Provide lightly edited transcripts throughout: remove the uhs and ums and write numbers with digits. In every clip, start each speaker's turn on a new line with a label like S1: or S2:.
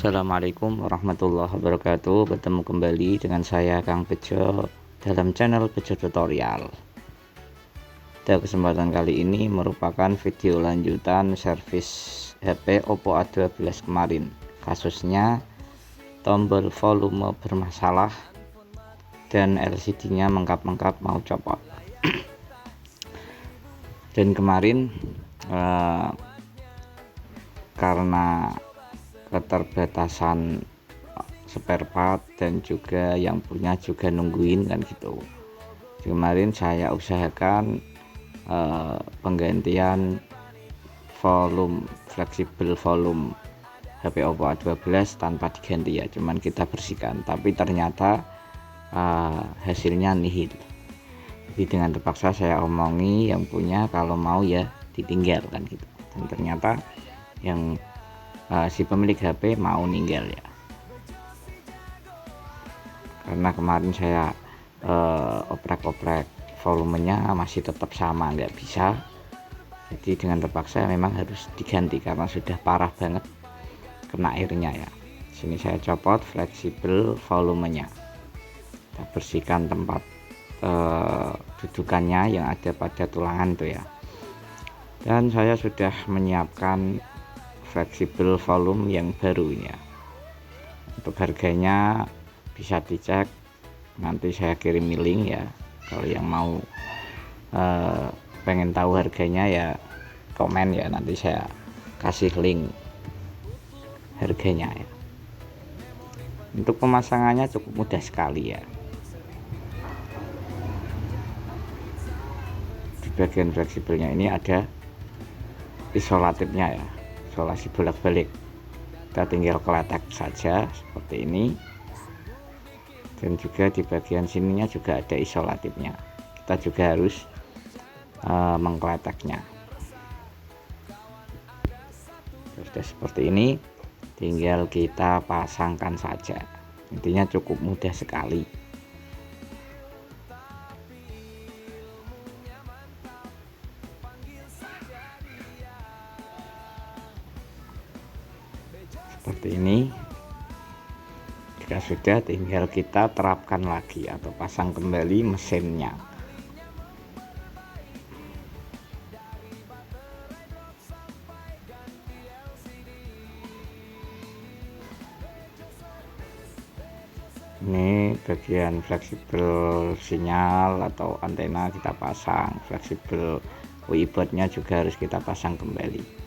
S1: Assalamualaikum warahmatullahi wabarakatuh. Bertemu kembali dengan saya Kang Bejo dalam channel Bejo Tutorial. Pada kesempatan kali ini merupakan video lanjutan servis HP Oppo A12 kemarin. Kasusnya tombol volume bermasalah dan LCD-nya mengkap-mengkap mau copot. Dan kemarin karena keterbatasan spare part dan juga yang punya juga nungguin kan gitu. Kemarin saya usahakan penggantian volume, fleksibel volume HP Oppo A12 tanpa diganti ya, cuman kita bersihkan, tapi ternyata hasilnya nihil. Jadi dengan terpaksa saya omongi yang punya kalau mau ya ditinggal kan gitu, dan ternyata yang si pemilik HP mau ninggal ya, karena kemarin saya oprek-oprek volumenya masih tetap sama, nggak bisa. Jadi dengan terpaksa memang harus diganti karena sudah parah banget kena airnya ya. Sini saya copot fleksibel volumenya, kita bersihkan tempat dudukannya yang ada pada tulangan tuh ya. Dan saya sudah menyiapkan fleksibel volume yang baru ya. Untuk harganya bisa dicek, nanti saya kirim link ya. Kalau yang mau pengen tahu harganya ya komen ya, nanti saya kasih link harganya ya. Untuk pemasangannya cukup mudah sekali ya. Di bagian fleksibelnya ini ada isolatifnya ya, isolasi bolak-balik. Kita tinggal keletek saja seperti ini, dan juga di bagian sininya juga ada isolatifnya. Kita juga harus mengkeleteknya. Sudah seperti ini, tinggal kita pasangkan saja. Intinya cukup mudah sekali. Seperti ini. Jika sudah, tinggal kita terapkan lagi atau pasang kembali mesinnya. Ini bagian fleksibel sinyal atau antena kita pasang, fleksibel UI boardnya juga harus kita pasang kembali.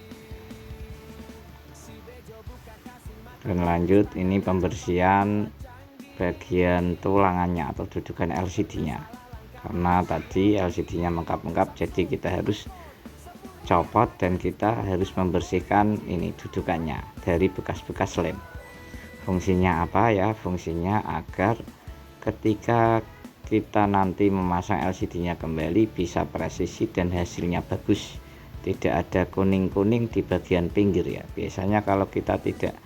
S1: Dan lanjut, ini pembersihan bagian tulangannya atau dudukan LCD-nya, karena tadi LCD-nya mengkap-mengkap, jadi kita harus copot dan kita harus membersihkan ini dudukannya dari bekas-bekas lem. Fungsinya apa ya? Fungsinya agar ketika kita nanti memasang LCD-nya kembali bisa presisi dan hasilnya bagus, tidak ada kuning-kuning di bagian pinggir ya. Biasanya kalau kita tidak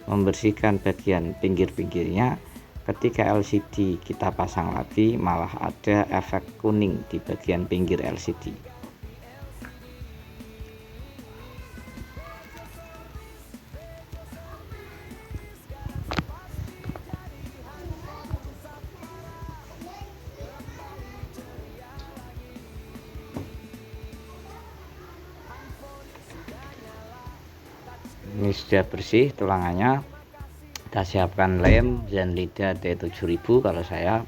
S1: membersihkan bagian pinggir-pinggirnya, ketika LCD kita pasang lagi malah ada efek kuning di bagian pinggir LCD. Ini sudah bersih tulangannya. Kita siapkan lem Zenlida T7000 kalau saya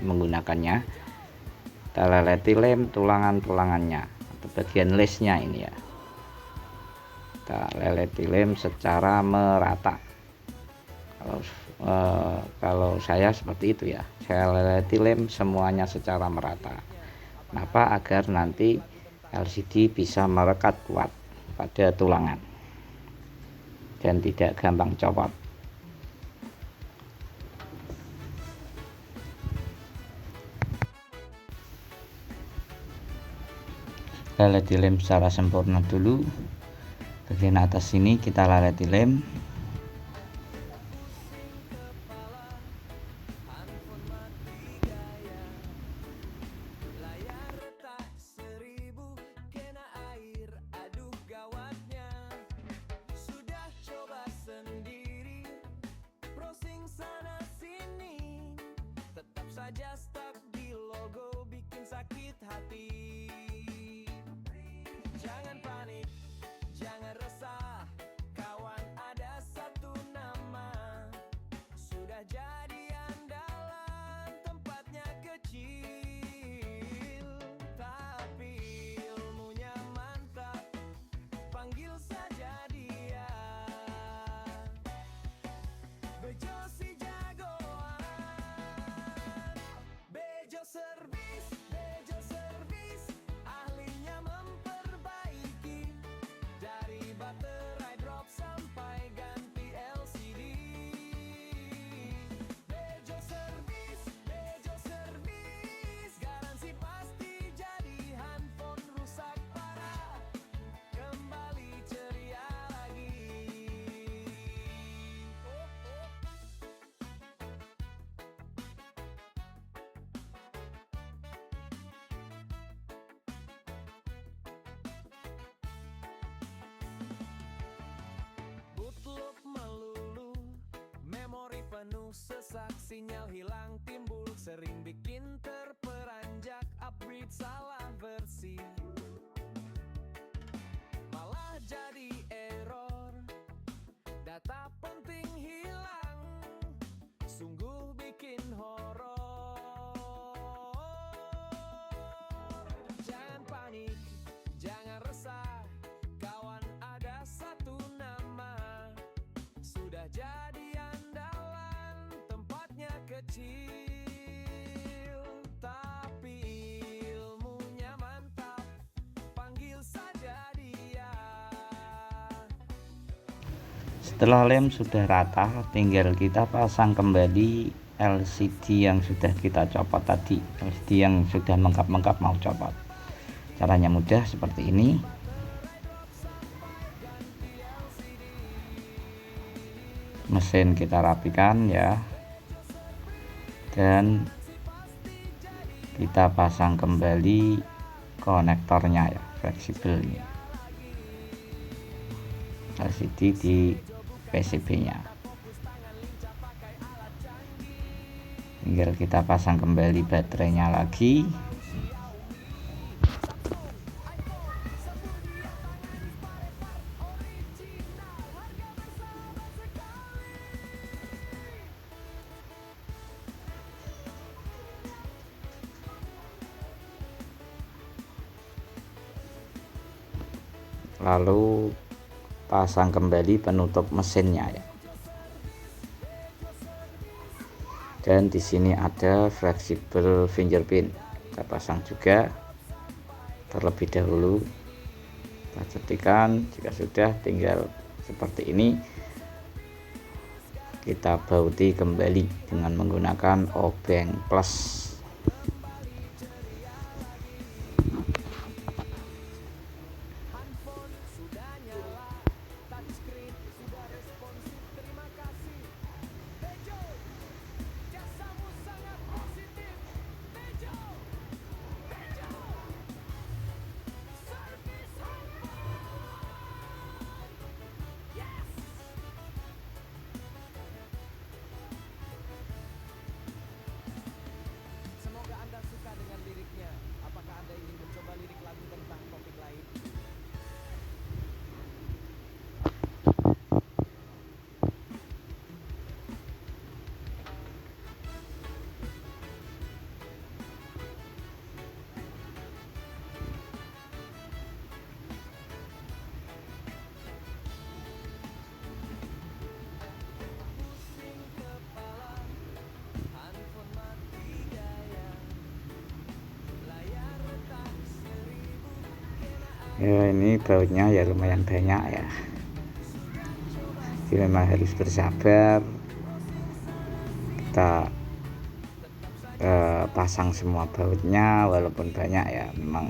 S1: menggunakannya. Kita leleti lem tulangan-tulangannya atau bagian lesnya ini ya. Kita leleti lem secara merata. Kalau saya seperti itu ya, saya leleti lem semuanya secara merata. Kenapa? Agar nanti LCD bisa merekat kuat pada tulangan dan tidak gampang copot. Leleti lem secara sempurna dulu. Bagian atas sini kita leleti lem.
S2: aja stuck di logo bikin sakit hati. Jangan panik, jangan resah, kawan ada satu nama sudah jadi andalan, tempatnya kecil tapi ilmunya mantap, panggil saja dia Bejo si jagoan. Bejo servis, ahlinya memperbaiki dari baterai drop sampai ganti LCD. Bejo servis, garansi pasti jadi handphone rusak parah kembali ceria lagi. Bootloop melulu, memori penuh sesak, sinyal hilang timbul, sering bikin terperanjak, upgrade salah versi, malah jadi error, data penting hilang, sungguh bikin horor. Jangan panik, jangan resah, kawan ada satu nama sudah jadi andalan, tempatnya kecil tapi ilmunya mantap, panggil saja dia.
S1: Setelah lem sudah rata, tinggal kita pasang kembali LCD yang sudah kita copot tadi. LCD yang sudah mengkap-mengkap mau copot. Caranya mudah seperti ini. Mesin kita rapikan ya, dan kita pasang kembali konektornya ya, fleksibel ini, LCD di PCB nya. Tinggal kita pasang kembali baterainya lagi. Lalu pasang kembali penutup mesinnya ya. Dan di sini ada fleksibel fingerprint, kita pasang juga terlebih dahulu. Kita cetikan, jika sudah tinggal seperti ini kita bauti kembali dengan menggunakan obeng plus.
S2: Semoga Anda suka dengan liriknya. Apakah Anda ingin mencoba lirik lagu tentang topik lain? Pusing kepala, handphone mati daya, layar retak 1000
S1: Ya, ini bautnya ya lumayan banyak ya. Jadi memang harus bersabar. Kita pasang semua bautnya, walaupun banyak ya, memang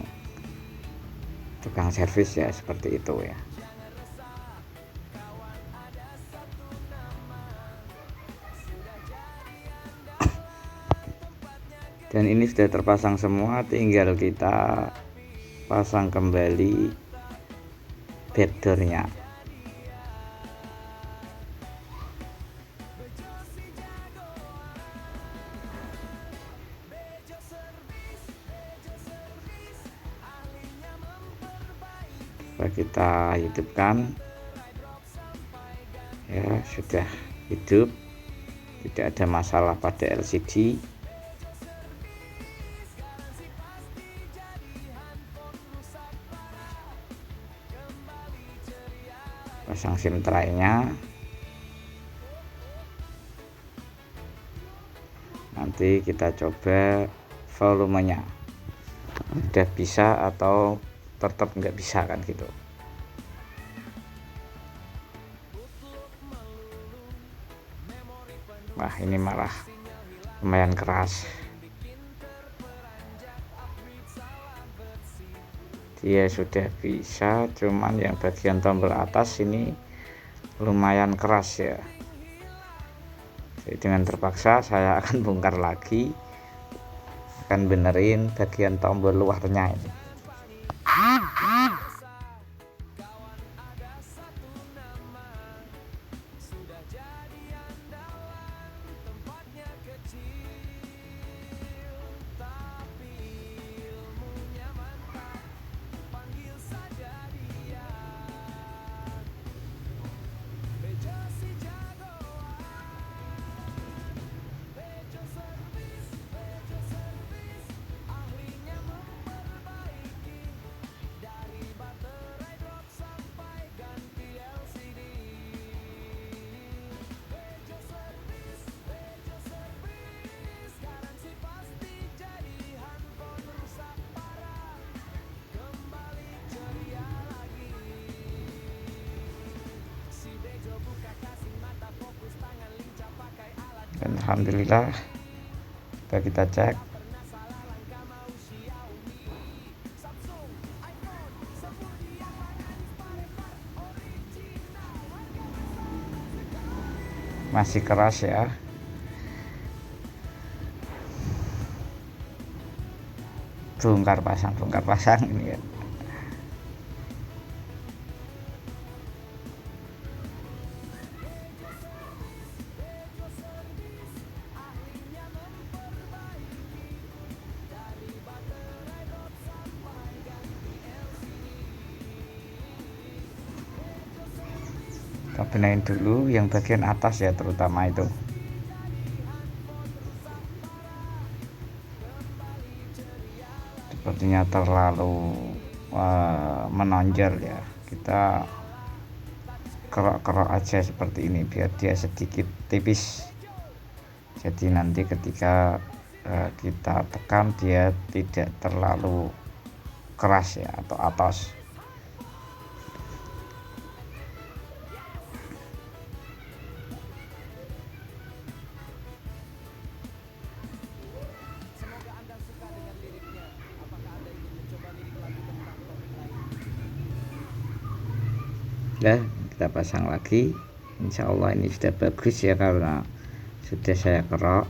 S1: tukang servis ya seperti itu ya. Dan ini sudah terpasang semua, tinggal kita pasang kembali backdoornya. Coba kita hidupkan ya, sudah hidup, tidak ada masalah pada LCD. Pasang SIM tray-nya, nanti kita coba volumenya udah bisa atau tetap nggak bisa kan gitu. Wah, ini malah lumayan keras. Dia sudah bisa, cuman yang bagian tombol atas ini lumayan keras ya. Jadi dengan terpaksa saya akan bongkar lagi, akan benerin bagian tombol luarnya ini. Dan alhamdulillah sudah kita cek, masih keras ya. Bongkar pasang ini ya. Kita benahin dulu yang bagian atas ya, terutama itu. Sepertinya terlalu menonjol ya. Kita kerok-kerok aja seperti ini biar dia sedikit tipis. Jadi nanti ketika kita tekan dia tidak terlalu keras ya atau atos. Ya, kita pasang lagi. Insya Allah ini sudah bagus ya, karena sudah saya kerok.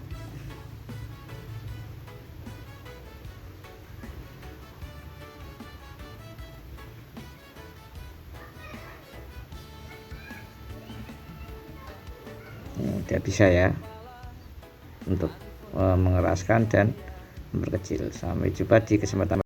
S1: Ini udah bisa ya untuk mengeraskan dan memperkecil. Sampai jumpa di kesempatan